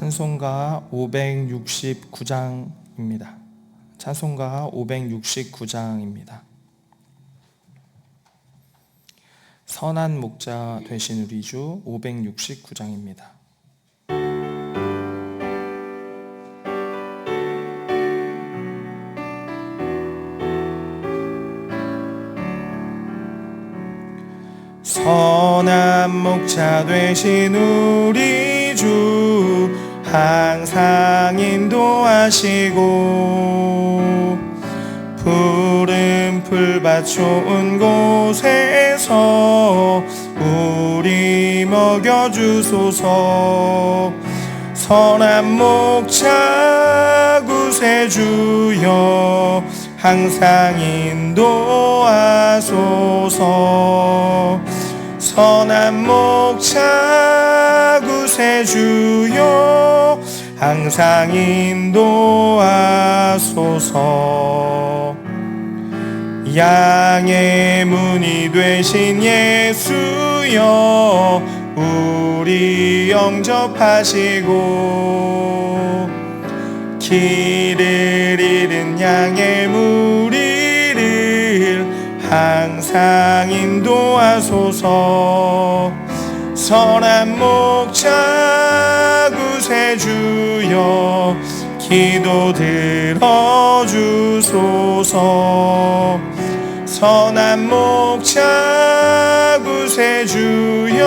찬송가 569장입니다. 찬송가 569장입니다. 선한 목자 되신 우리 주 569장입니다. 선한 목자 되신 우리 주 항상 인도하시고 푸른 풀밭 좋은 곳에서 우리 먹여주소서. 선한 목자 구세주여 항상 인도하소서. 선한 목자 구세주여 항상 인도하소서. 양의 문이 되신 예수여 우리 영접하시고 길을 잃은 양의 무리를 항상 인도하소서. 선한 목자 구세주여 기도 들어주소서. 선한 목자 구세주여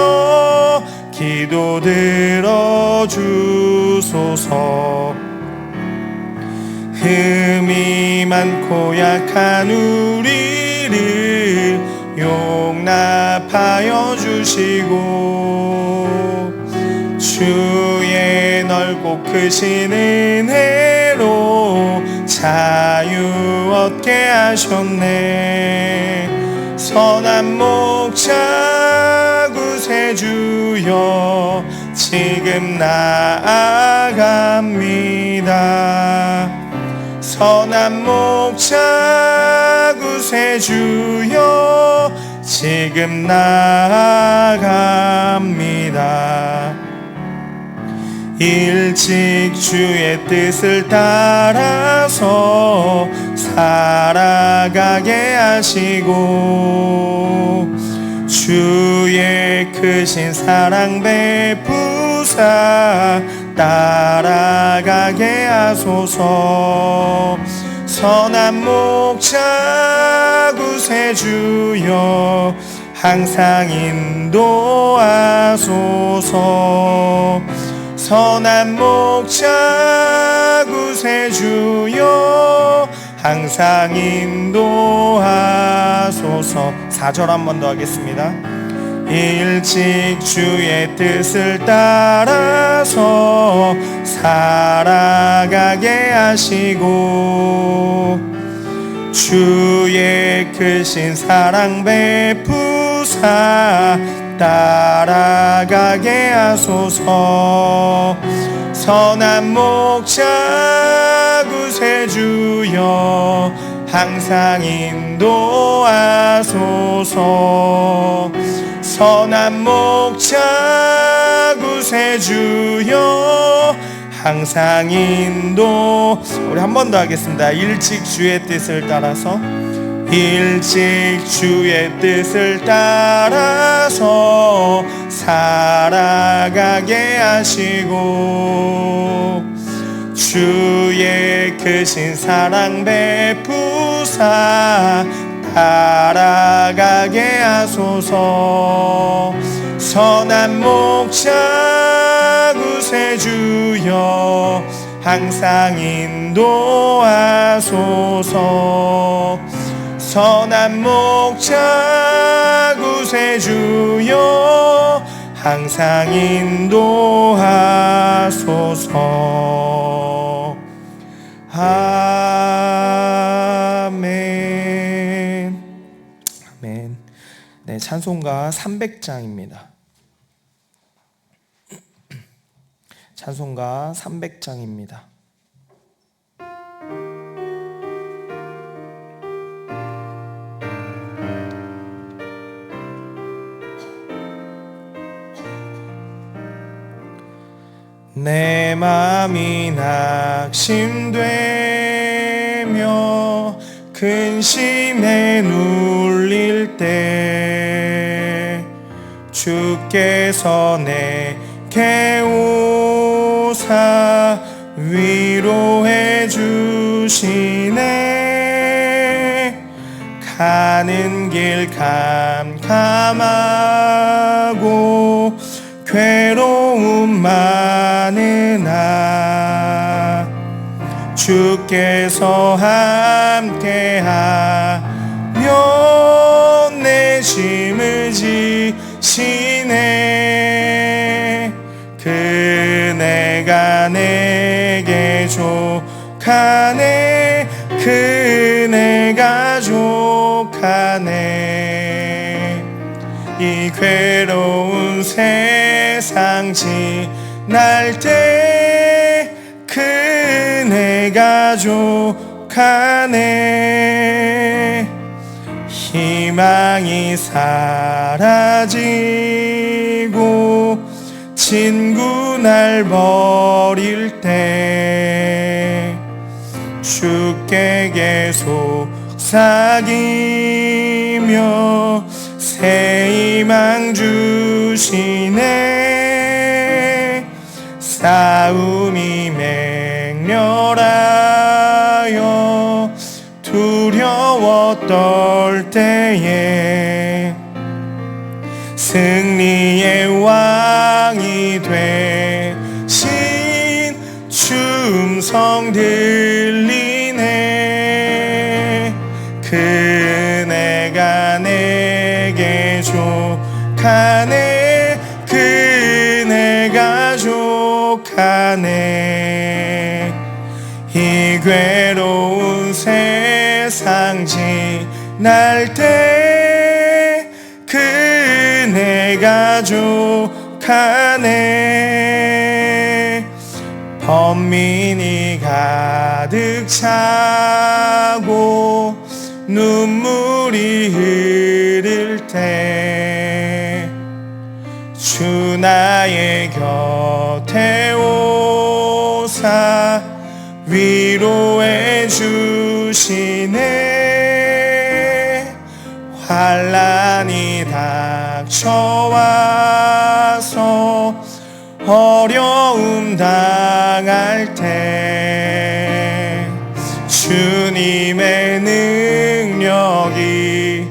기도 들어주소서. 흠이 많고 약한 우리를 용납하여 주시고 주의 넓고 크신 은혜로 자유 얻게 하셨네. 선한 목자 구세주여 지금 나아갑니다. 선한 목자 구세주여 지금 나아갑니다. 일찍 주의 뜻을 따라서 살아가게 하시고 주의 크신 사랑 베푸사 따라가게 하소서. 선한 목자 구세주여 항상 인도하소서. 선한 목자 구세주여 항상 인도하소서. 4절 한 번 더 하겠습니다. 일찍 주의 뜻을 따라서 살아가게 하시고 주의 크신 사랑 베푸사 따라가게 하소서. 선한 목자 구세주여 항상 인도하소서. 선한 목자 구세주여 항상 인도. 우리 한 번 더 하겠습니다. 일찍 주의 뜻을 따라서 일찍 주의 뜻을 따라서 살아가게 하시고 주의 크신 사랑 베푸사 따라가게 하소서. 선한 목자 구세주여 항상 인도하소서. 선한 목자 구세주여 항상 인도하소서. 아멘. 아멘. 네, 찬송가 300장입니다. 찬송가 300장입니다. 내 맘이 낙심되며 근심에 눌릴 때 주께서 내게 오사 위로해 주시네. 가는 길 캄캄하고 괴로움 많으나 주께서 함께하며 내 짐을 지시네. 그네가 내게 족하네. 그네가 족하네. 이 괴로운 세상 지날 때 그네가 족하네. 희망이 사라지고 친구 날 버릴 때 주께 계속 사귀며 새 희망 주시네. 싸움이 맹렬하여 두려워 떨 때에 승리의 왕이 되신 주 음성 들리네. 그네가 내게 족하네. 그네가 족하네. 이 괴로운 세상 지날 때 그네가 족하네. 번민이 가득 차고 눈물이 흐를 때 주 나의 곁에 오사 위로해 주시네. 환난이 닥쳐와서 어려움 당할 때 주님의 능력이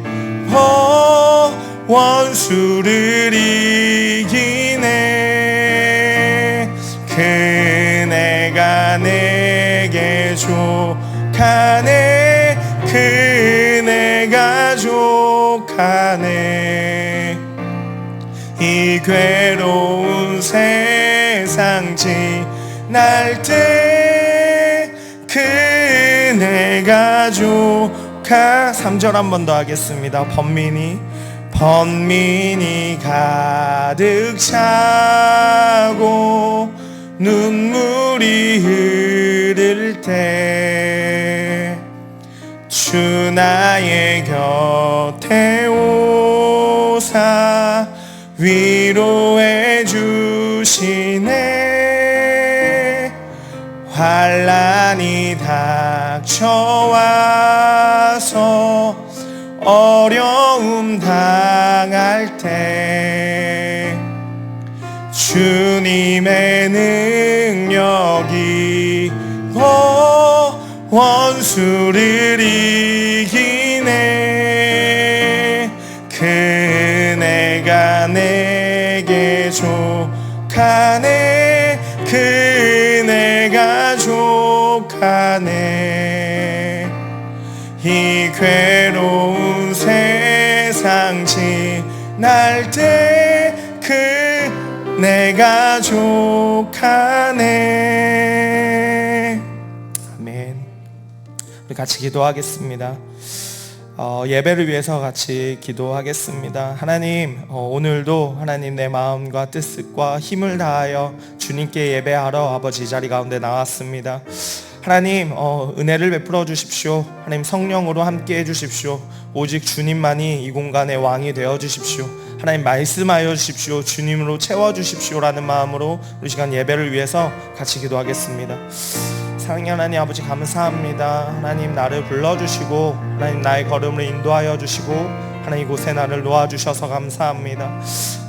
원수를 이기네. 그네가 내게 족하네. 그네가 족하네. 이 괴로운 세상 지날 때 그네가 족하. 3절 한 번 더 하겠습니다. 번민이 가득 차고 눈물이 흐를 때 주 나의 곁에 오사 위로해 주시네. 환난이 닥쳐와서 어려움 당할 때 주님의 능력이 원수를 이기네. 그네가 내게 족하네. 그네가 족하네. 이 괴로운 세상 지날 때 그네가 족하네. 아멘. 우리 같이 기도하겠습니다. 예배를 위해서 같이 기도하겠습니다. 하나님, 오늘도 하나님 내 마음과 뜻과 힘을 다하여 주님께 예배하러 아버지 자리 가운데 나왔습니다. 하나님, 은혜를 베풀어 주십시오. 하나님, 성령으로 함께 해 주십시오. 오직 주님만이 이 공간의 왕이 되어 주십시오. 하나님 말씀하여 주십시오. 주님으로 채워주십시오라는 마음으로 이 시간 예배를 위해서 같이 기도하겠습니다. 사랑의 하나님 아버지 감사합니다. 하나님 나를 불러주시고 하나님 나의 걸음을 인도하여 주시고 하나님 이곳에 나를 놓아주셔서 감사합니다.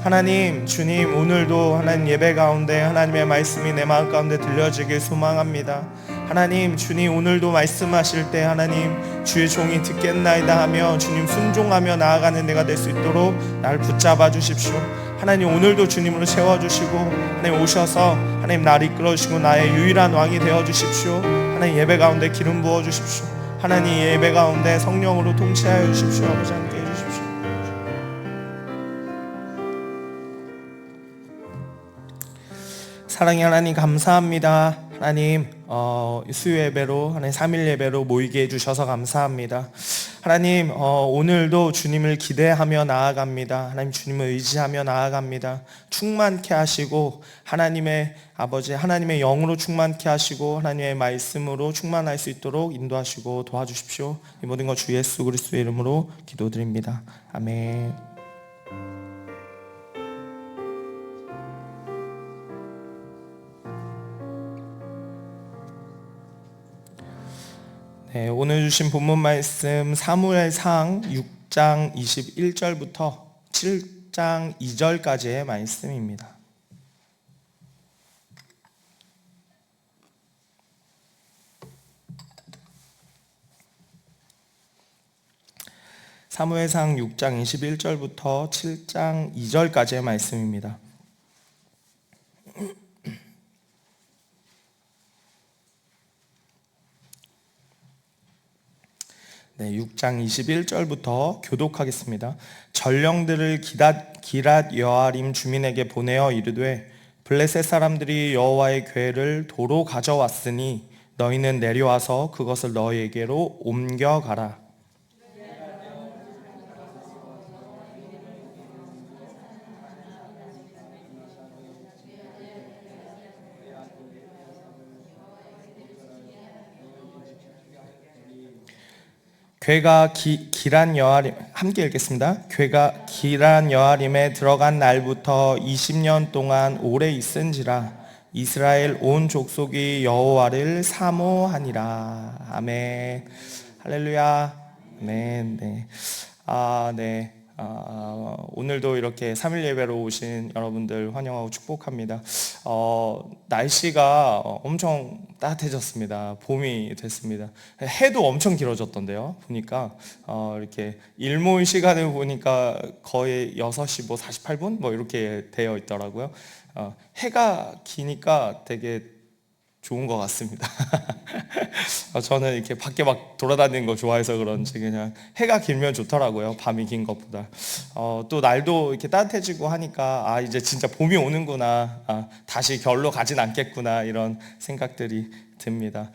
하나님 주님 오늘도 하나님 예배 가운데 하나님의 말씀이 내 마음 가운데 들려지길 소망합니다. 하나님 주님 오늘도 말씀하실 때 하나님 주의 종이 듣겠나이다 하며 주님 순종하며 나아가는 내가 될 수 있도록 나를 붙잡아 주십시오. 하나님 오늘도 주님으로 채워주시고 하나님 오셔서 하나님 나를 이끌어주시고 나의 유일한 왕이 되어주십시오. 하나님 예배 가운데 기름 부어주십시오. 하나님 예배 가운데 성령으로 통치하여 주십시오. 아버지 함께 해주십시오. 사랑의 하나님 감사합니다. 하나님 수요 예배로 하나님 3일 예배로 모이게 해주셔서 감사합니다. 하나님 오늘도 주님을 기대하며 나아갑니다. 하나님 주님을 의지하며 나아갑니다. 충만케 하시고 하나님의 아버지 하나님의 영으로 충만케 하시고 하나님의 말씀으로 충만할 수 있도록 인도하시고 도와주십시오. 이 모든 것 주 예수 그리스도의 이름으로 기도드립니다. 아멘. 네, 오늘 주신 본문 말씀 사무엘상 6장 21절부터 7장 2절까지의 말씀입니다. 사무엘상 6장 21절부터 7장 2절까지의 말씀입니다. 네, 6장 21절부터 교독하겠습니다. 전령들을 기랏 여아림 주민에게 보내어 이르되 블레셋 사람들이 여호와의 궤를 도로 가져왔으니 너희는 내려와서 그것을 너희에게로 옮겨가라. 궤가 기란 여아림 함께 읽겠습니다. 궤가 기란 여아림에 들어간 날부터 20년 동안 오래 있은지라 이스라엘 온 족속이 여호와를 사모하니라. 아멘. 할렐루야. 아멘. 네. 네. 오늘도 이렇게 3일 예배로 오신 여러분들 환영하고 축복합니다. 날씨가 엄청 따뜻해졌습니다. 봄이 됐습니다. 해도 엄청 길어졌던데요. 보니까 이렇게 일몰 시간을 보니까 거의 6시 48분 이렇게 되어 있더라고요. 해가 기니까 되게 좋은 것 같습니다. 저는 이렇게 밖에 막 돌아다니는 거 좋아해서 그런지 그냥 해가 길면 좋더라고요. 밤이 긴 것보다. 또 날도 이렇게 따뜻해지고 하니까 이제 진짜 봄이 오는구나. 다시 겨울로 가진 않겠구나. 이런 생각들이 듭니다.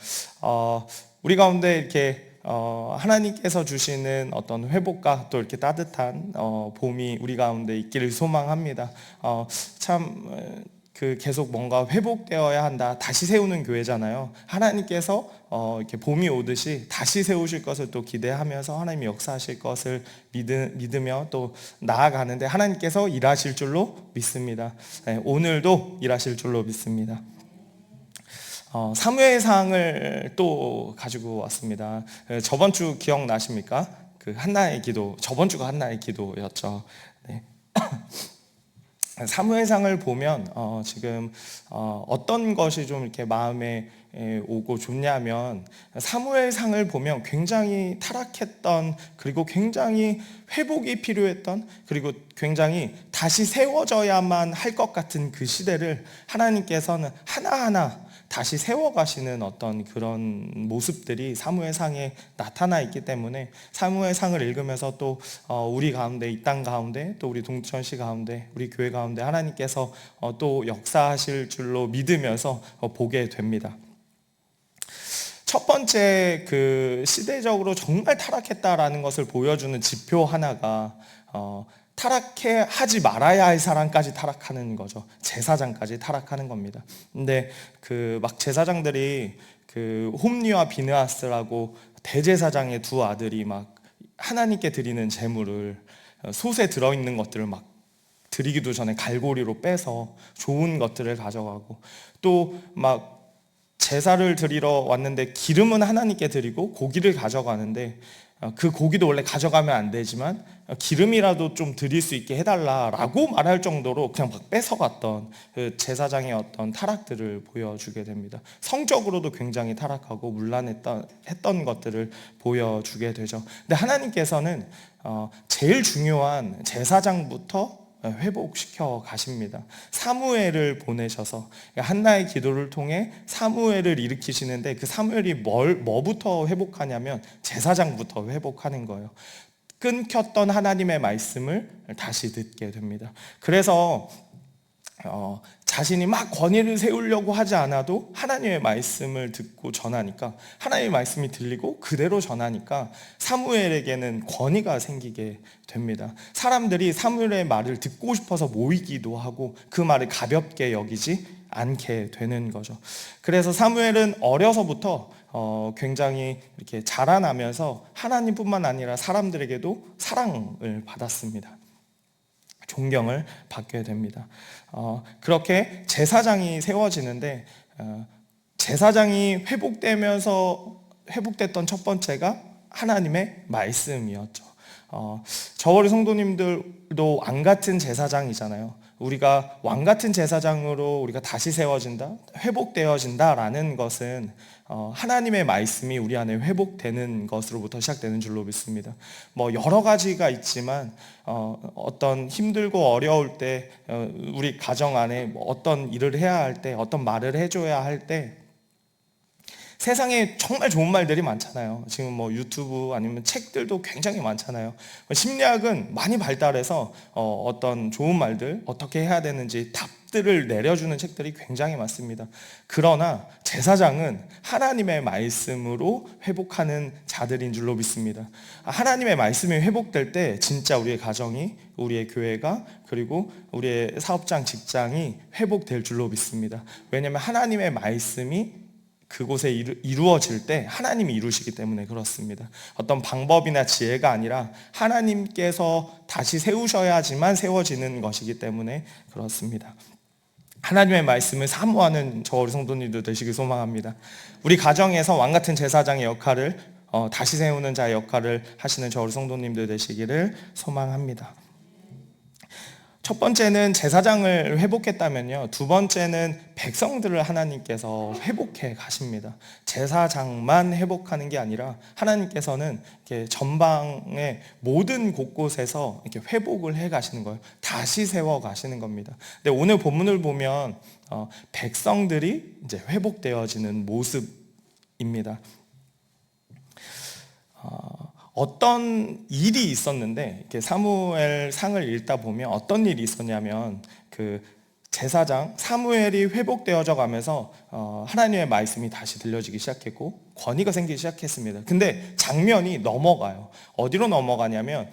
우리 가운데 이렇게 하나님께서 주시는 어떤 회복과 또 이렇게 따뜻한 봄이 우리 가운데 있기를 소망합니다. 참 계속 뭔가 회복되어야 한다. 다시 세우는 교회잖아요. 하나님께서 이렇게 봄이 오듯이 다시 세우실 것을 또 기대하면서 하나님이 역사하실 것을 믿으며 또 나아가는데 하나님께서 일하실 줄로 믿습니다. 네, 오늘도 일하실 줄로 믿습니다. 사무엘상을 또 가지고 왔습니다. 저번 주 기억나십니까? 그 한나의 기도, 저번 주가 한나의 기도였죠. 네. 사무엘상을 보면 지금 어떤 것이 좀 이렇게 마음에 오고 좋냐면 사무엘상을 보면 굉장히 타락했던 그리고 굉장히 회복이 필요했던 그리고 굉장히 다시 세워져야만 할 것 같은 그 시대를 하나님께서는 하나하나 다시 세워가시는 어떤 그런 모습들이 사무엘상에 나타나 있기 때문에 사무엘상을 읽으면서 또 우리 가운데 이 땅 가운데 또 우리 동천시 가운데 우리 교회 가운데 하나님께서 또 역사하실 줄로 믿으면서 보게 됩니다. 첫 번째 그 시대적으로 정말 타락했다라는 것을 보여주는 지표 하나가 타락해 하지 말아야 할 사람까지 타락하는 거죠. 제사장까지 타락하는 겁니다. 근데 그 막 제사장들이 그 홈리와 비느하스라고 대제사장의 2 아들이 막 하나님께 드리는 제물을 솥에 들어있는 것들을 막 드리기도 전에 갈고리로 빼서 좋은 것들을 가져가고, 또 막 제사를 드리러 왔는데 기름은 하나님께 드리고 고기를 가져가는데 그 고기도 원래 가져가면 안 되지만 기름이라도 좀 드릴 수 있게 해달라라고 말할 정도로 그냥 막 뺏어갔던 그 제사장의 어떤 타락들을 보여주게 됩니다. 성적으로도 굉장히 타락하고 문란했던 것들을 보여주게 되죠. 근데 하나님께서는 제일 중요한 제사장부터 회복시켜 가십니다. 사무엘을 보내셔서 한나의 기도를 통해 사무엘을 일으키시는데, 그 사무엘이 뭐부터 회복하냐면 제사장부터 회복하는 거예요. 끊겼던 하나님의 말씀을 다시 듣게 됩니다. 그래서 자신이 막 권위를 세우려고 하지 않아도 하나님의 말씀을 듣고 전하니까, 하나님의 말씀이 들리고 그대로 전하니까 사무엘에게는 권위가 생기게 됩니다. 사람들이 사무엘의 말을 듣고 싶어서 모이기도 하고 그 말을 가볍게 여기지 않게 되는 거죠. 그래서 사무엘은 어려서부터 굉장히 이렇게 자라나면서 하나님뿐만 아니라 사람들에게도 사랑을 받았습니다. 존경을 받게 됩니다. 그렇게 제사장이 세워지는데, 제사장이 회복됐던 첫 번째가 하나님의 말씀이었죠. 저월의 성도님들도 왕 같은 제사장이잖아요. 우리가 왕 같은 제사장으로 우리가 다시 세워진다, 회복되어진다라는 것은 하나님의 말씀이 우리 안에 회복되는 것으로부터 시작되는 줄로 믿습니다. 뭐 여러 가지가 있지만 어떤 힘들고 어려울 때, 우리 가정 안에 뭐 어떤 일을 해야 할 때, 어떤 말을 해줘야 할 때, 세상에 정말 좋은 말들이 많잖아요. 지금 뭐 유튜브 아니면 책들도 굉장히 많잖아요. 심리학은 많이 발달해서 어떤 좋은 말들, 어떻게 해야 되는지 답들을 내려주는 책들이 굉장히 많습니다. 그러나 제사장은 하나님의 말씀으로 회복하는 자들인 줄로 믿습니다. 하나님의 말씀이 회복될 때 진짜 우리의 가정이, 우리의 교회가, 그리고 우리의 사업장, 직장이 회복될 줄로 믿습니다. 왜냐하면 하나님의 말씀이 그곳에 이루어질 때 하나님이 이루시기 때문에 그렇습니다. 어떤 방법이나 지혜가 아니라 하나님께서 다시 세우셔야지만 세워지는 것이기 때문에 그렇습니다. 하나님의 말씀을 사모하는 저 우리 성도님들 되시길 소망합니다. 우리 가정에서 왕같은 제사장의 역할을, 다시 세우는 자의 역할을 하시는 저 우리 성도님들 되시기를 소망합니다. 첫 번째는 제사장을 회복했다면요, 두 번째는 백성들을 하나님께서 회복해 가십니다. 제사장만 회복하는 게 아니라 하나님께서는 이렇게 전방의 모든 곳곳에서 이렇게 회복을 해 가시는 거예요. 다시 세워 가시는 겁니다. 근데 오늘 본문을 보면 백성들이 이제 회복되어지는 모습입니다. 어떤 일이 있었는데, 이렇게 사무엘 상을 읽다 보면 어떤 일이 있었냐면, 그 제사장 사무엘이 회복되어져 가면서 하나님의 말씀이 다시 들려지기 시작했고 권위가 생기기 시작했습니다. 근데 장면이 넘어가요. 어디로 넘어가냐면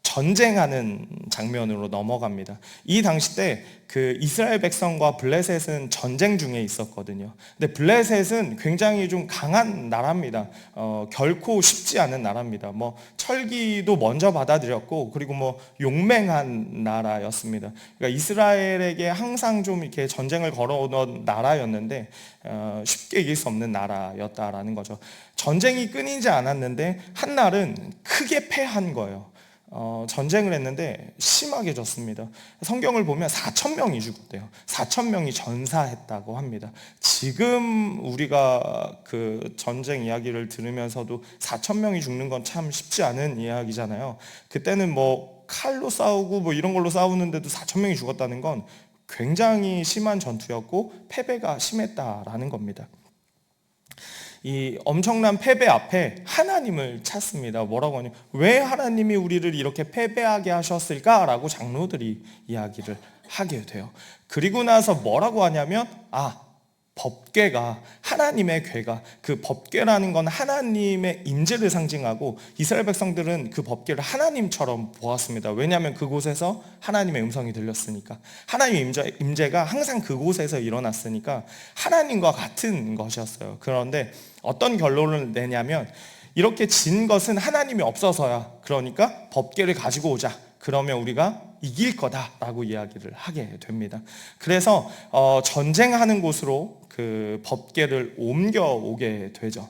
전쟁하는 장면으로 넘어갑니다. 이 당시 때 그 이스라엘 백성과 블레셋은 전쟁 중에 있었거든요. 근데 블레셋은 굉장히 좀 강한 나라입니다. 결코 쉽지 않은 나라입니다. 뭐 철기도 먼저 받아들였고, 그리고 뭐 용맹한 나라였습니다. 그러니까 이스라엘에게 항상 좀 이렇게 전쟁을 걸어오던 나라였는데 쉽게 이길 수 없는 나라였다라는 거죠. 전쟁이 끊이지 않았는데 한 날은 크게 패한 거예요. 전쟁을 했는데 심하게 졌습니다. 성경을 보면 4,000명이 죽었대요. 4,000명이 전사했다고 합니다. 지금 우리가 그 전쟁 이야기를 들으면서도 4,000명이 죽는 건 참 쉽지 않은 이야기잖아요. 그때는 뭐 칼로 싸우고 뭐 이런 걸로 싸우는데도 4,000명이 죽었다는 건 굉장히 심한 전투였고 패배가 심했다라는 겁니다. 이 엄청난 패배 앞에 하나님을 찾습니다. 뭐라고 하냐? 왜 하나님이 우리를 이렇게 패배하게 하셨을까라고 장로들이 이야기를 하게 돼요. 그리고 나서 뭐라고 하냐면 법궤가, 하나님의 궤가, 그 법궤라는 건 하나님의 임재를 상징하고 이스라엘 백성들은 그 법궤를 하나님처럼 보았습니다. 왜냐하면 그곳에서 하나님의 음성이 들렸으니까, 하나님의 임재가 항상 그곳에서 일어났으니까 하나님과 같은 것이었어요. 그런데 어떤 결론을 내냐면, 이렇게 진 것은 하나님이 없어서야, 그러니까 법궤를 가지고 오자. 그러면 우리가 이길 거다라고 이야기를 하게 됩니다. 그래서 전쟁하는 곳으로 그 법궤를 옮겨오게 되죠.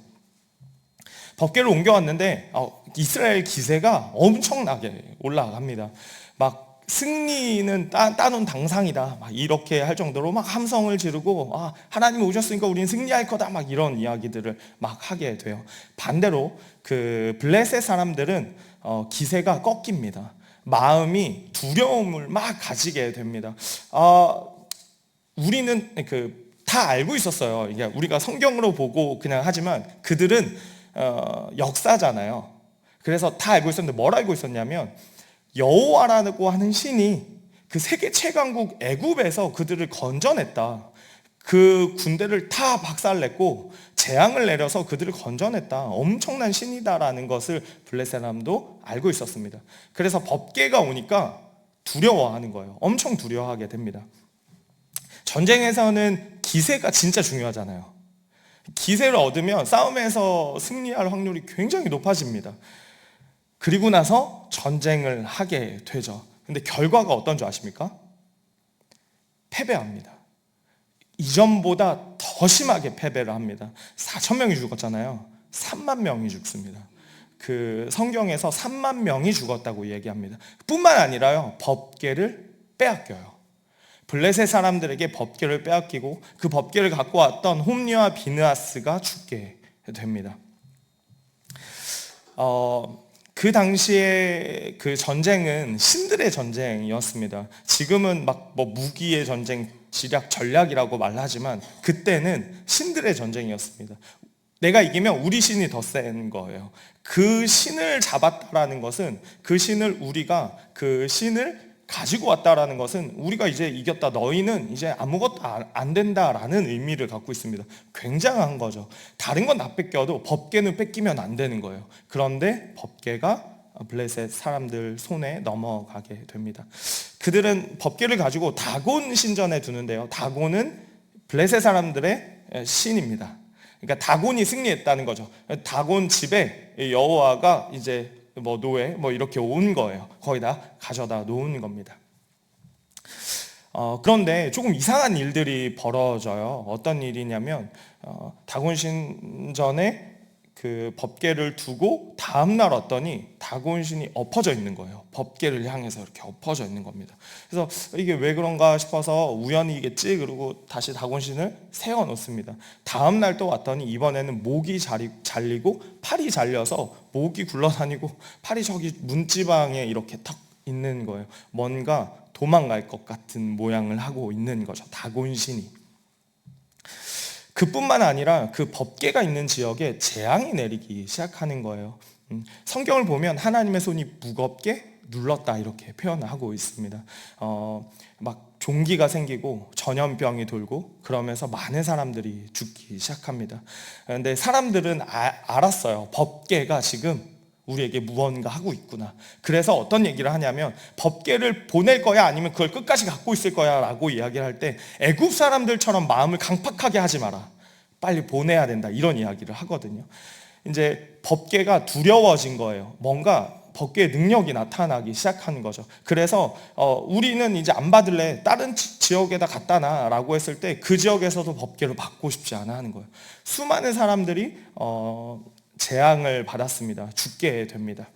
법궤를 옮겨왔는데 이스라엘 기세가 엄청나게 올라갑니다. 막 승리는 따놓은 당상이다 막 이렇게 할 정도로 막 함성을 지르고 하나님이 오셨으니까 우리는 승리할 거다 막 이런 이야기들을 막 하게 돼요. 반대로 그 블레셋 사람들은 기세가 꺾입니다. 마음이 두려움을 막 가지게 됩니다. 우리는 다 알고 있었어요. 이게 우리가 성경으로 보고 그냥 하지만 그들은 역사잖아요. 그래서 다 알고 있었는데 뭘 알고 있었냐면 여호와라고 하는 신이 그 세계 최강국 애굽에서 그들을 건져냈다. 그 군대를 다 박살냈고 재앙을 내려서 그들을 건져냈다. 엄청난 신이다라는 것을 블레셋 사람도 알고 있었습니다. 그래서 법궤가 오니까 두려워하는 거예요. 엄청 두려워하게 됩니다. 전쟁에서는 기세가 진짜 중요하잖아요. 기세를 얻으면 싸움에서 승리할 확률이 굉장히 높아집니다. 그리고 나서 전쟁을 하게 되죠. 근데 결과가 어떤 줄 아십니까? 패배합니다. 이전보다 더 심하게 패배를 합니다. 4천 명이 죽었잖아요. 3만 명이 죽습니다. 그 성경에서 3만 명이 죽었다고 얘기합니다. 뿐만 아니라요, 법궤를 빼앗겨요. 블레셋 사람들에게 법궤를 빼앗기고 그 법궤를 갖고 왔던 홈리와 비느하스가 죽게 됩니다. 그 당시에 그 전쟁은 신들의 전쟁이었습니다. 지금은 막 뭐 무기의 전쟁, 지략, 전략이라고 말하지만 그때는 신들의 전쟁이었습니다. 내가 이기면 우리 신이 더 센 거예요. 그 신을 잡았다라는 것은 그 신을 우리가 그 신을 가지고 왔다라는 것은 우리가 이제 이겼다, 너희는 이제 아무것도 안 된다라는 의미를 갖고 있습니다. 굉장한 거죠. 다른 건 다 뺏겨도 법궤는 뺏기면 안 되는 거예요. 그런데 법궤가 블레셋 사람들 손에 넘어가게 됩니다. 그들은 법궤를 가지고 다곤 신전에 두는데요. 다곤은 블레셋 사람들의 신입니다. 그러니까 다곤이 승리했다는 거죠. 다곤 집에 여호와가 이제 뭐 노예 뭐 이렇게 온 거예요. 거기다 가져다 놓은 겁니다. 그런데 조금 이상한 일들이 벌어져요. 어떤 일이냐면 다곤 신전에 그 법궤를 두고 다음날 왔더니 다곤 신이 엎어져 있는 거예요. 법궤를 향해서 이렇게 엎어져 있는 겁니다. 그래서 이게 왜 그런가 싶어서 우연이겠지, 그리고 다시 다곤 신을 세워 놓습니다. 다음날 또 왔더니 이번에는 목이 잘리고 팔이 잘려서 목이 굴러다니고 팔이 저기 문지방에 이렇게 탁 있는 거예요. 뭔가 도망갈 것 같은 모양을 하고 있는 거죠, 다곤 신이. 그뿐만 아니라 그 법궤가 있는 지역에 재앙이 내리기 시작하는 거예요. 성경을 보면 하나님의 손이 무겁게 눌렀다 이렇게 표현하고 있습니다. 막 종기가 생기고 전염병이 돌고 그러면서 많은 사람들이 죽기 시작합니다. 그런데 사람들은 알았어요. 법궤가 지금 우리에게 무언가 하고 있구나. 그래서 어떤 얘기를 하냐면 법궤를 보낼 거야 아니면 그걸 끝까지 갖고 있을 거야 라고 이야기를 할 때 애굽 사람들처럼 마음을 강팍하게 하지 마라, 빨리 보내야 된다, 이런 이야기를 하거든요. 이제 법궤가 두려워진 거예요. 뭔가 법궤의 능력이 나타나기 시작하는 거죠. 그래서 우리는 이제 안 받을래, 다른 지역에다 갖다 놔 라고 했을 때 그 지역에서도 법궤를 받고 싶지 않아 하는 거예요. 수많은 사람들이 재앙을 받았습니다. 죽게 됩니다.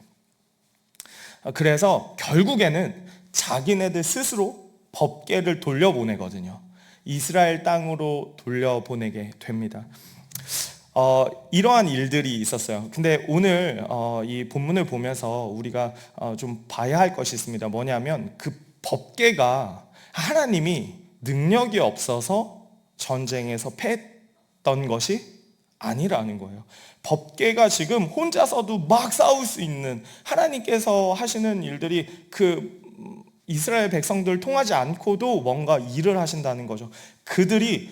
그래서 결국에는 자기네들 스스로 법궤를 돌려보내거든요. 이스라엘 땅으로 돌려보내게 됩니다. 이러한 일들이 있었어요. 근데 오늘 이 본문을 보면서 우리가 좀 봐야 할 것이 있습니다. 뭐냐면 그 법궤가 하나님이 능력이 없어서 전쟁에서 패했던 것이 아니라는 거예요. 법궤가 지금 혼자서도 막 싸울 수 있는, 하나님께서 하시는 일들이 그 이스라엘 백성들 통하지 않고도 뭔가 일을 하신다는 거죠. 그들이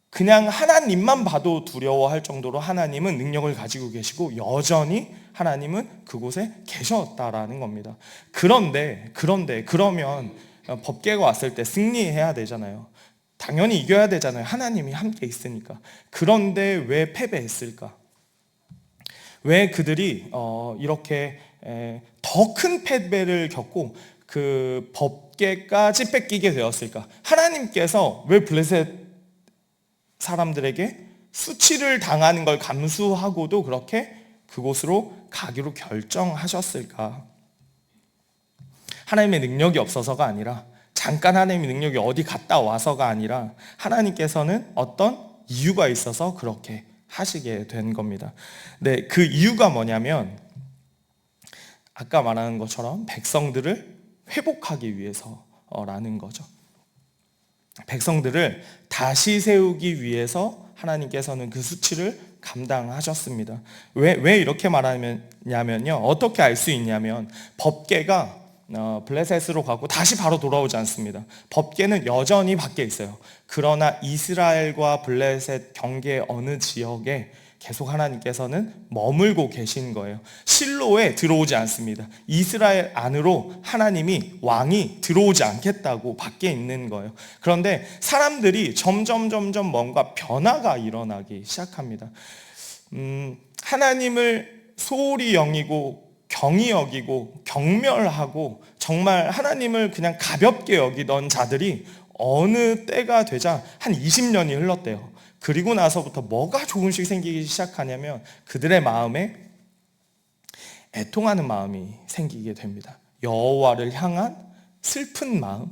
그냥 하나님만 봐도 두려워할 정도로 하나님은 능력을 가지고 계시고 여전히 하나님은 그곳에 계셨다라는 겁니다. 그런데 그러면 법궤가 왔을 때 승리해야 되잖아요. 당연히 이겨야 되잖아요. 하나님이 함께 있으니까. 그런데 왜 패배했을까? 왜 그들이 이렇게 더 큰 패배를 겪고 그 법궤까지 뺏기게 되었을까? 하나님께서 왜 블레셋 사람들에게 수치를 당하는 걸 감수하고도 그렇게 그곳으로 가기로 결정하셨을까? 하나님의 능력이 없어서가 아니라, 잠깐 하나님의 능력이 어디 갔다 와서가 아니라, 하나님께서는 어떤 이유가 있어서 그렇게 하시게 된 겁니다. 네, 그 이유가 뭐냐면 아까 말한 것처럼 백성들을 회복하기 위해서라는 거죠. 백성들을 다시 세우기 위해서 하나님께서는 그 수치를 감당하셨습니다. 왜 이렇게 말하냐면요, 어떻게 알 수 있냐면 법궤가 블레셋으로 가고 다시 바로 돌아오지 않습니다. 법궤는 여전히 밖에 있어요. 그러나 이스라엘과 블레셋 경계 어느 지역에 계속 하나님께서는 머물고 계신 거예요. 실로에 들어오지 않습니다. 이스라엘 안으로 하나님이 왕이 들어오지 않겠다고 밖에 있는 거예요. 그런데 사람들이 점점 뭔가 변화가 일어나기 시작합니다. 하나님을 소홀히 여기고 경히 여기고 경멸하고 정말 하나님을 그냥 가볍게 여기던 자들이 어느 때가 되자 한 20년이 흘렀대요. 그리고 나서부터 뭐가 조금씩 생기기 시작하냐면 그들의 마음에 애통하는 마음이 생기게 됩니다. 여호와를 향한 슬픈 마음,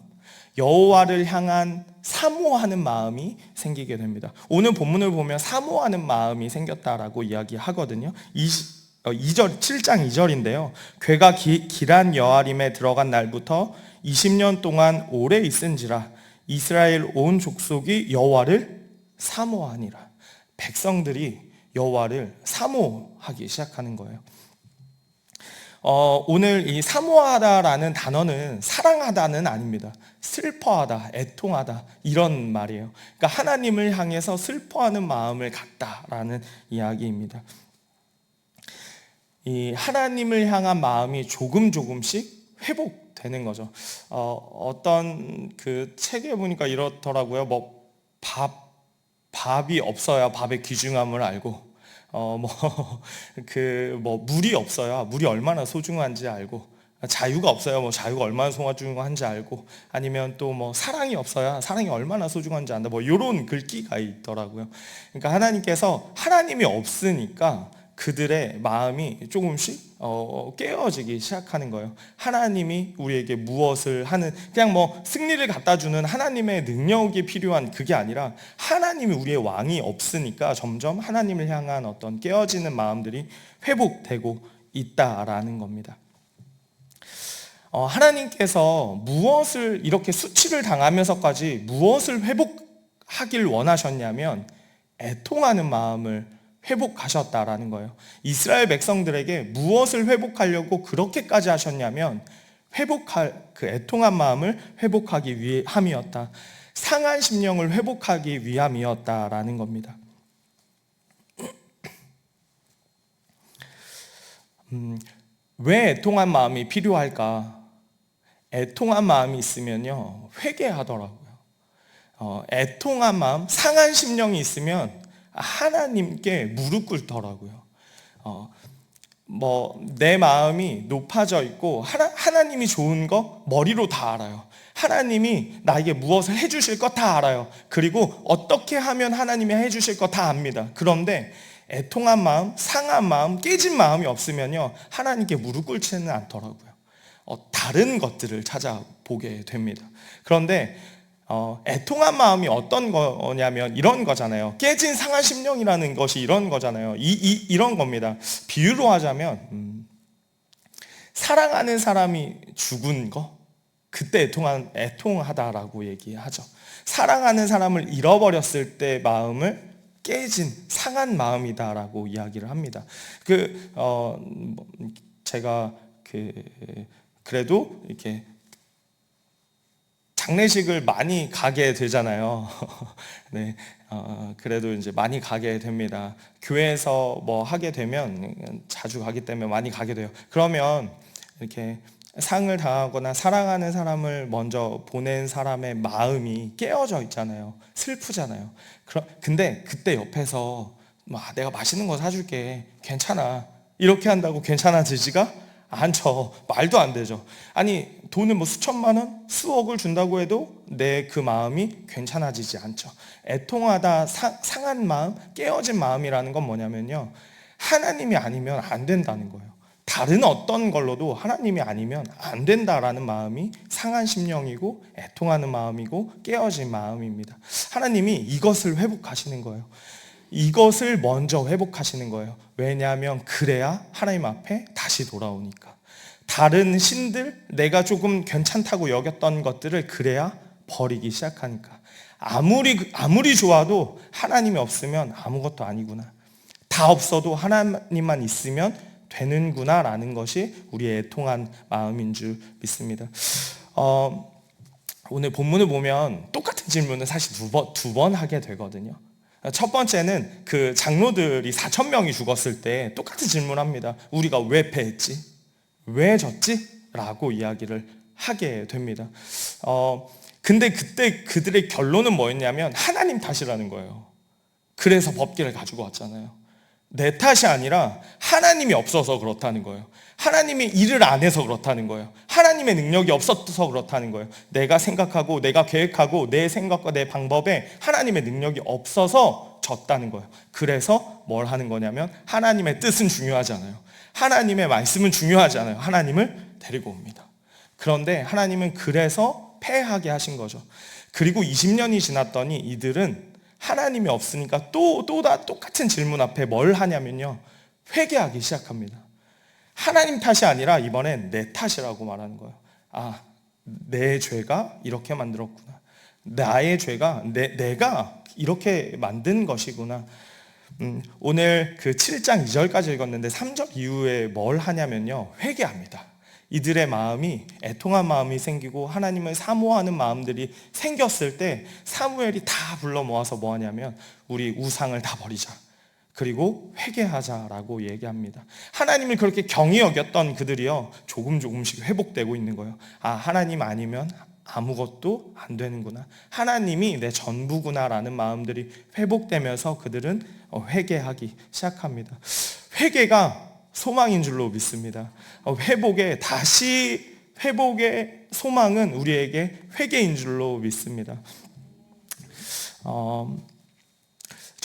여호와를 향한 사모하는 마음이 생기게 됩니다. 오늘 본문을 보면 사모하는 마음이 생겼다라고 이야기하거든요. 7장 2절인데요. 괴가 기란 여아림에 들어간 날부터 20년 동안 오래 있은지라 이스라엘 온 족속이 여호와를 사모하니라. 백성들이 여호와를 사모하기 시작하는 거예요. 오늘 이 사모하다라는 단어는 사랑하다는 아닙니다. 슬퍼하다, 애통하다 이런 말이에요. 그러니까 하나님을 향해서 슬퍼하는 마음을 갖다라는 이야기입니다. 이 하나님을 향한 마음이 조금씩 회복되는 거죠. 어떤 그 책에 보니까 이렇더라고요. 밥이 없어야 밥의 귀중함을 알고, 물이 없어야 물이 얼마나 소중한지 알고, 자유가 없어야 자유가 얼마나 소중한지 알고, 아니면 또 사랑이 없어야 사랑이 얼마나 소중한지 안다. 이런 글귀가 있더라고요. 그러니까 하나님께서 하나님이 없으니까 그들의 마음이 조금씩 깨어지기 시작하는 거예요. 하나님이 우리에게 무엇을 하는, 그냥 승리를 갖다 주는 하나님의 능력이 필요한 그게 아니라 하나님이 우리의 왕이 없으니까 점점 하나님을 향한 어떤 깨어지는 마음들이 회복되고 있다라는 겁니다. 하나님께서 무엇을 이렇게 수치를 당하면서까지 무엇을 회복하길 원하셨냐면 애통하는 마음을 회복하셨다라는 거예요. 이스라엘 백성들에게 무엇을 회복하려고 그렇게까지 하셨냐면 회복할 그 애통한 마음을 회복하기 위함이었다. 상한 심령을 회복하기 위함이었다라는 겁니다. 왜 애통한 마음이 필요할까? 애통한 마음이 있으면요 회개하더라고요. 애통한 마음, 상한 심령이 있으면 하나님께 무릎 꿇더라고요. 내 마음이 높아져 있고 하나님이 좋은 거 머리로 다 알아요. 하나님이 나에게 무엇을 해주실 거 다 알아요. 그리고 어떻게 하면 하나님이 해주실 거 다 압니다. 그런데 애통한 마음, 상한 마음, 깨진 마음이 없으면요 하나님께 무릎 꿇지는 않더라고요. 다른 것들을 찾아보게 됩니다. 그런데 애통한 마음이 어떤 거냐면 이런 거잖아요. 깨진 상한 심령이라는 것이 이런 거잖아요. 이런 겁니다. 비유로 하자면 사랑하는 사람이 죽은 거, 그때 애통하다라고 얘기하죠. 사랑하는 사람을 잃어버렸을 때 마음을 깨진 상한 마음이다라고 이야기를 합니다. 제가 그래도 이렇게 장례식을 많이 가게 되잖아요. 네, 그래도 이제 많이 가게 됩니다. 교회에서 하게 되면 자주 가기 때문에 많이 가게 돼요. 그러면 이렇게 상을 당하거나 사랑하는 사람을 먼저 보낸 사람의 마음이 깨어져 있잖아요. 슬프잖아요. 근데 그때 옆에서 내가 맛있는 거 사줄게, 괜찮아, 이렇게 한다고 괜찮아지지가 않죠. 말도 안 되죠. 아니, 돈을 뭐 수천만 원, 수억을 준다고 해도 내 그 마음이 괜찮아지지 않죠. 애통하다, 상한 마음, 깨어진 마음이라는 건 뭐냐면요, 하나님이 아니면 안 된다는 거예요. 다른 어떤 걸로도 하나님이 아니면 안 된다라는 마음이 상한 심령이고 애통하는 마음이고 깨어진 마음입니다. 하나님이 이것을 회복하시는 거예요. 이것을 먼저 회복하시는 거예요. 왜냐하면 그래야 하나님 앞에 다시 돌아오니까. 다른 신들, 내가 조금 괜찮다고 여겼던 것들을 그래야 버리기 시작하니까. 아무리 좋아도 하나님이 없으면 아무것도 아니구나. 다 없어도 하나님만 있으면 되는구나 라는 것이 우리의 애통한 마음인 줄 믿습니다. 오늘 본문을 보면 똑같은 질문을 사실 두 번 하게 되거든요. 첫 번째는 그 장로들이 4천 명이 죽었을 때 똑같은 질문합니다. 우리가 왜 패했지? 왜 졌지? 라고 이야기를 하게 됩니다. 근데 그때 그들의 결론은 뭐였냐면 하나님 탓이라는 거예요. 그래서 법궤를 가지고 왔잖아요. 내 탓이 아니라 하나님이 없어서 그렇다는 거예요. 하나님이 일을 안 해서 그렇다는 거예요. 하나님의 능력이 없어서 그렇다는 거예요. 내가 생각하고 내가 계획하고 내 생각과 내 방법에 하나님의 능력이 없어서 졌다는 거예요. 그래서 뭘 하는 거냐면 하나님의 뜻은 중요하지 않아요. 하나님의 말씀은 중요하지 않아요. 하나님을 데리고 옵니다. 그런데 하나님은 그래서 패하게 하신 거죠. 그리고 20년이 지났더니 이들은 하나님이 없으니까 또 똑같은 질문 앞에 뭘 하냐면요, 회개하기 시작합니다. 하나님 탓이 아니라 이번엔 내 탓이라고 말하는 거예요. 아, 내 죄가 이렇게 만들었구나. 나의 죄가 내가 이렇게 만든 것이구나. 오늘 그 7장 2절까지 읽었는데 3절 이후에 뭘 하냐면요, 회개합니다. 이들의 마음이 애통한 마음이 생기고 하나님을 사모하는 마음들이 생겼을 때 사무엘이 다 불러 모아서 뭐 하냐면 우리 우상을 다 버리자, 그리고 회개하자라고 얘기합니다. 하나님을 그렇게 경히 여겼던 그들이요, 조금씩 회복되고 있는 거예요. 아, 하나님 아니면 아무것도 안 되는구나, 하나님이 내 전부구나라는 마음들이 회복되면서 그들은 회개하기 시작합니다. 회개가 소망인 줄로 믿습니다. 회복의 소망은 우리에게 회개인 줄로 믿습니다.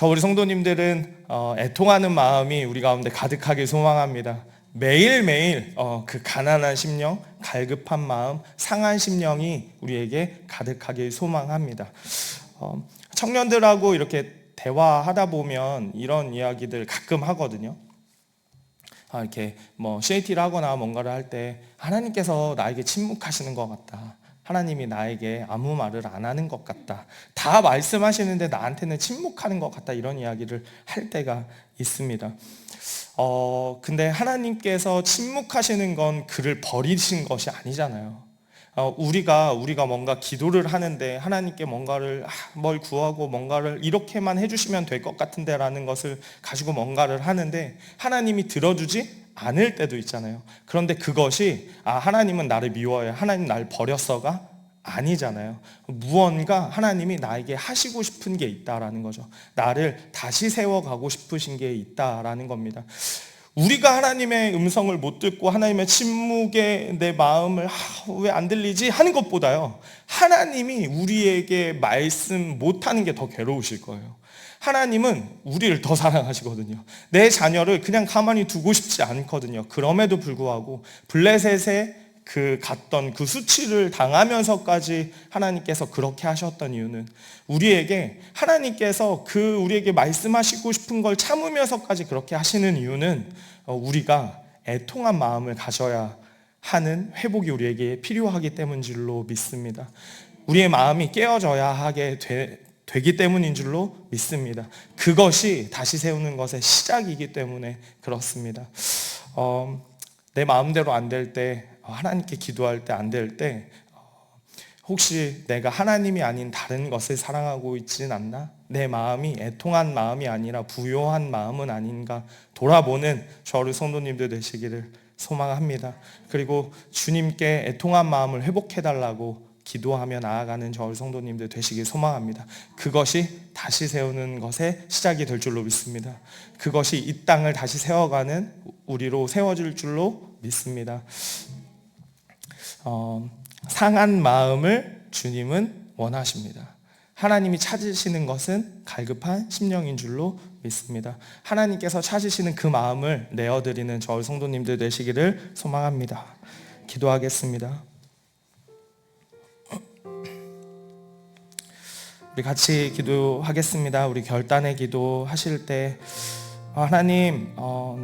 우리 성도님들은 애통하는 마음이 우리 가운데 가득하길 소망합니다. 매일매일 그 가난한 심령, 갈급한 마음, 상한 심령이 우리에게 가득하길 소망합니다. 청년들하고 이렇게 대화하다 보면 이런 이야기들 가끔 하거든요. 이렇게 뭐 CAT를 하거나 뭔가를 할 때 하나님께서 나에게 침묵하시는 것 같다, 하나님이 나에게 아무 말을 안 하는 것 같다, 다 말씀하시는데 나한테는 침묵하는 것 같다, 이런 이야기를 할 때가 있습니다. 근데 하나님께서 침묵하시는 건 그를 버리신 것이 아니잖아요. 우리가 뭔가 기도를 하는데 하나님께 뭘 구하고 뭔가를 이렇게만 해주시면 될 것 같은데 라는 것을 가지고 뭔가를 하는데 하나님이 들어주지 않을 때도 있잖아요. 그런데 그것이 하나님은 나를 미워해, 하나님 날 버렸어가 아니잖아요. 무언가 하나님이 나에게 하시고 싶은 게 있다라는 거죠. 나를 다시 세워가고 싶으신 게 있다라는 겁니다. 우리가 하나님의 음성을 못 듣고 하나님의 침묵에 내 마음을 왜 안 들리지 하는 것보다요, 하나님이 우리에게 말씀 못하는 게 더 괴로우실 거예요. 하나님은 우리를 더 사랑하시거든요. 내 자녀를 그냥 가만히 두고 싶지 않거든요. 그럼에도 불구하고 블레셋에 갔던 그 수치를 당하면서까지 하나님께서 그렇게 하셨던 이유는, 우리에게 하나님께서 우리에게 말씀하시고 싶은 걸 참으면서까지 그렇게 하시는 이유는 우리가 애통한 마음을 가져야 하는 회복이 우리에게 필요하기 때문인 줄로 믿습니다. 우리의 마음이 깨어져야 하게 되기 때문인 줄로 믿습니다. 그것이 다시 세우는 것의 시작이기 때문에 그렇습니다. 내 마음대로 안 될 때, 하나님께 기도할 때 안 될 때, 혹시 내가 하나님이 아닌 다른 것을 사랑하고 있지는 않나? 내 마음이 애통한 마음이 아니라 부요한 마음은 아닌가 돌아보는 저를 성도님들 되시기를 소망합니다. 그리고 주님께 애통한 마음을 회복해달라고 기도하며 나아가는 저희 성도님들 되시길 소망합니다. 그것이 다시 세우는 것의 시작이 될 줄로 믿습니다. 그것이 이 땅을 다시 세워가는 우리로 세워질 줄로 믿습니다. 상한 마음을 주님은 원하십니다. 하나님이 찾으시는 것은 갈급한 심령인 줄로 믿습니다. 하나님께서 찾으시는 그 마음을 내어드리는 저희 성도님들 되시기를 소망합니다. 기도하겠습니다. 우리 같이 기도하겠습니다. 우리 결단의 기도 하실 때 하나님,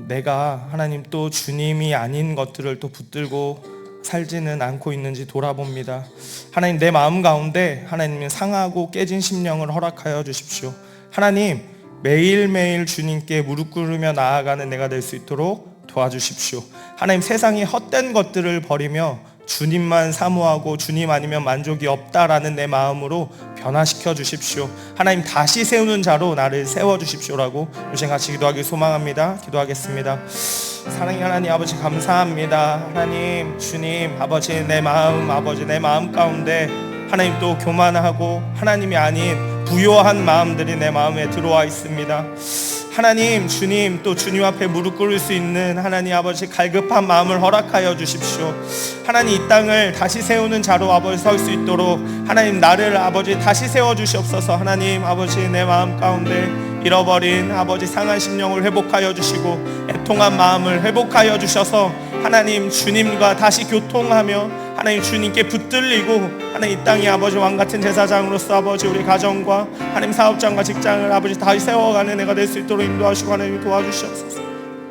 내가 하나님 또 주님이 아닌 것들을 또 붙들고 살지는 않고 있는지 돌아봅니다. 하나님, 내 마음 가운데 하나님은 상하고 깨진 심령을 허락하여 주십시오. 하나님, 매일매일 주님께 무릎 꿇으며 나아가는 내가 될 수 있도록 도와주십시오. 하나님, 세상의 헛된 것들을 버리며 주님만 사모하고 주님 아니면 만족이 없다라는 내 마음으로 변화시켜 주십시오. 하나님, 다시 세우는 자로 나를 세워주십시오라고 요새 같이 기도하길 소망합니다. 기도하겠습니다. 사랑의 하나님 아버지, 감사합니다. 하나님, 주님 아버지, 내 마음 가운데 하나님 또 교만하고 하나님이 아닌 부요한 마음들이 내 마음에 들어와 있습니다. 하나님, 주님, 또 주님 앞에 무릎 꿇을 수 있는 하나님 아버지 갈급한 마음을 허락하여 주십시오. 하나님, 이 땅을 다시 세우는 자로 아버지 설 수 있도록 하나님, 나를 아버지 다시 세워 주시옵소서. 하나님 아버지, 내 마음 가운데 잃어버린 아버지 상한 심령을 회복하여 주시고 애통한 마음을 회복하여 주셔서 하나님, 주님과 다시 교통하며 하나님 주님께 붙들리고 하나님 이 땅의 아버지 왕같은 제사장으로서 아버지 우리 가정과 하나님 사업장과 직장을 아버지 다시 세워가는 애가 될 수 있도록 인도하시고 하나님 도와주시옵소서.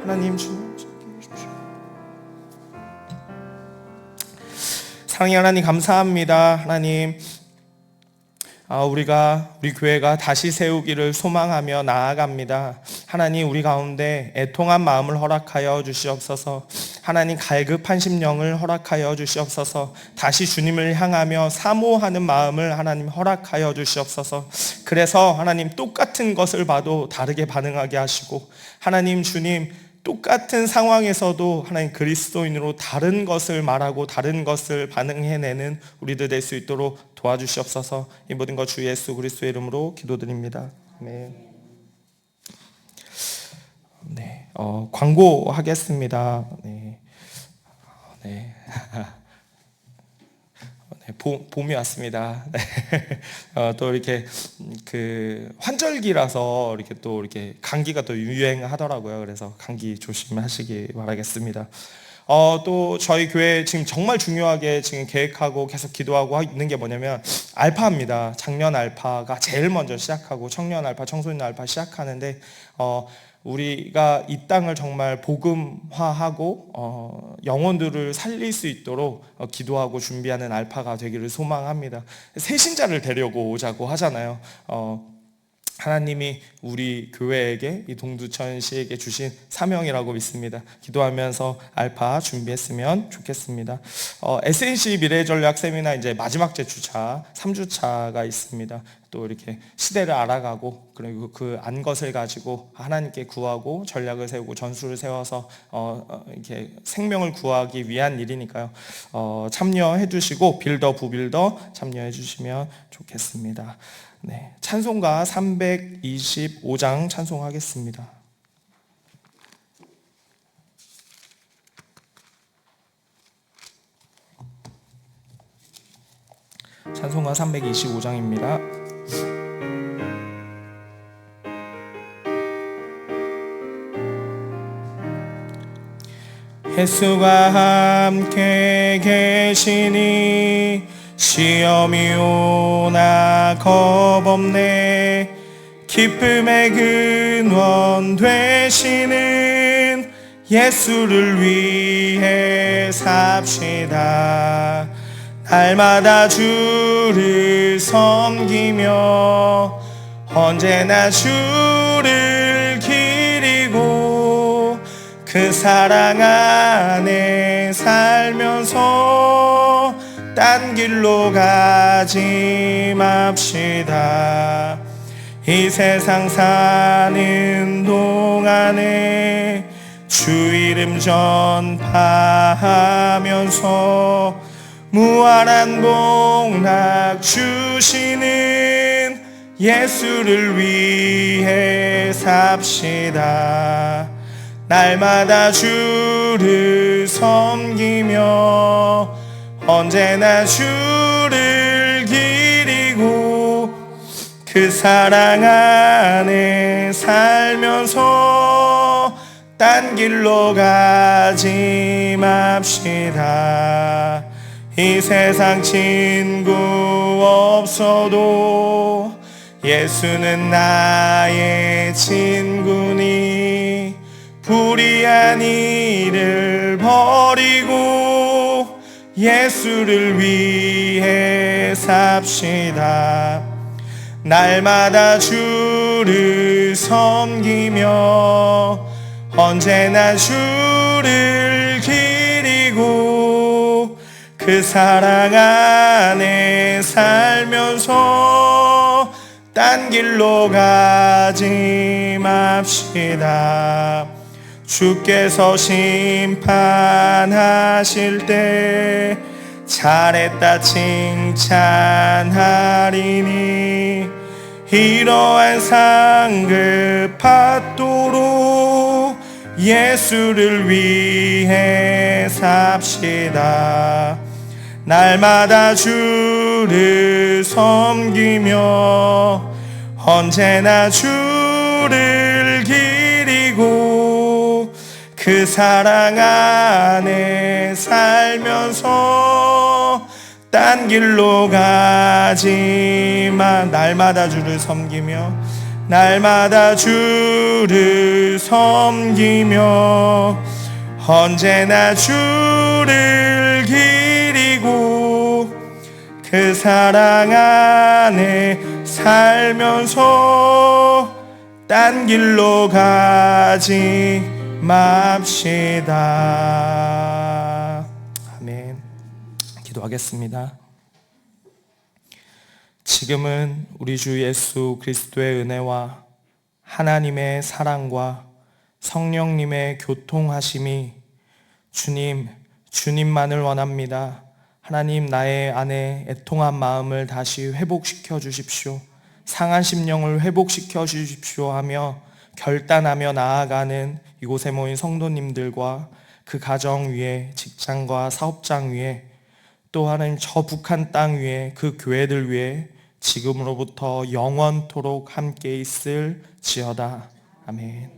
하나님, 주님 주십시오. 사랑의 하나님, 감사합니다. 하나님, 우리 교회가 다시 세우기를 소망하며 나아갑니다. 하나님, 우리 가운데 애통한 마음을 허락하여 주시옵소서. 하나님, 갈급한 심령을 허락하여 주시옵소서. 다시 주님을 향하며 사모하는 마음을 하나님 허락하여 주시옵소서. 그래서 하나님, 똑같은 것을 봐도 다르게 반응하게 하시고 하나님, 주님, 똑같은 상황에서도 하나님 그리스도인으로 다른 것을 말하고 다른 것을 반응해내는 우리들 될 수 있도록 도와주시옵소서. 이 모든 것 주 예수 그리스도의 이름으로 기도드립니다. 네. 광고하겠습니다. 네. 봄이 왔습니다. 또 이렇게 환절기라서 이렇게 감기가 또 유행하더라고요. 그래서 감기 조심하시기 바라겠습니다. 또 저희 교회 지금 정말 중요하게 지금 계획하고 계속 기도하고 있는 게 뭐냐면 알파입니다. 작년 알파가 제일 먼저 시작하고 청년 알파, 청소년 알파 시작하는데 우리가 이 땅을 정말 복음화하고 영혼들을 살릴 수 있도록 기도하고 준비하는 알파가 되기를 소망합니다. 새신자를 데려고 오자고 하잖아요. 하나님이 우리 교회에게 이 동두천시에게 주신 사명이라고 믿습니다. 기도하면서 알파 준비했으면 좋겠습니다. SNC 미래전략 세미나 이제 마지막 주차 3주차가 있습니다. 또 이렇게 시대를 알아가고 그리고 그 안 것을 가지고 하나님께 구하고 전략을 세우고 전술을 세워서 이렇게 생명을 구하기 위한 일이니까요. 참여해 주시고 빌더 부빌더 참여해 주시면 좋겠습니다. 네, 찬송가 325장 찬송하겠습니다. 찬송가 325장입니다. 예수가 함께 계시니 시험이 오나 겁없네. 기쁨의 근원 되시는 예수를 위해 삽시다. 날마다 주를 섬기며 언제나 주를 기리고 그 사랑 안에 살면서 딴 길로 가지 맙시다. 이 세상 사는 동안에 주 이름 전파하면서 무한한 복락 주시는 예수를 위해 삽시다. 날마다 주를 섬기며 언제나 주를 기리고 그 사랑 안에 살면서 딴 길로 가지 맙시다. 이 세상 친구 없어도 예수는 나의 친구니 불의한 일을 버리고 예수를 위해 삽시다. 날마다 주를 섬기며 언제나 주를 기리고 그 사랑 안에 살면서 딴 길로 가지 맙시다. 주께서 심판하실 때 잘했다 칭찬하리니 이러한 상급 받도록 예수를 위해 삽시다. 날마다 주를 섬기며 언제나 주를 기리고 그 사랑 안에 살면서 딴 길로 가지만 날마다 주를 섬기며 날마다 주를 섬기며 언제나 주를 기리고 그 사랑 안에 살면서 딴 길로 가지 맙시다. 아멘. 기도하겠습니다. 지금은 우리 주 예수 그리스도의 은혜와 하나님의 사랑과 성령님의 교통하심이 주님만을 원합니다. 하나님, 나의 안에 애통한 마음을 다시 회복시켜 주십시오. 상한 심령을 회복시켜 주십시오 하며 결단하며 나아가는 이곳에 모인 성도님들과 그 가정 위에, 직장과 사업장 위에, 또 하나님 저 북한 땅 위에 그 교회들 위에 지금으로부터 영원토록 함께 있을지어다. 아멘.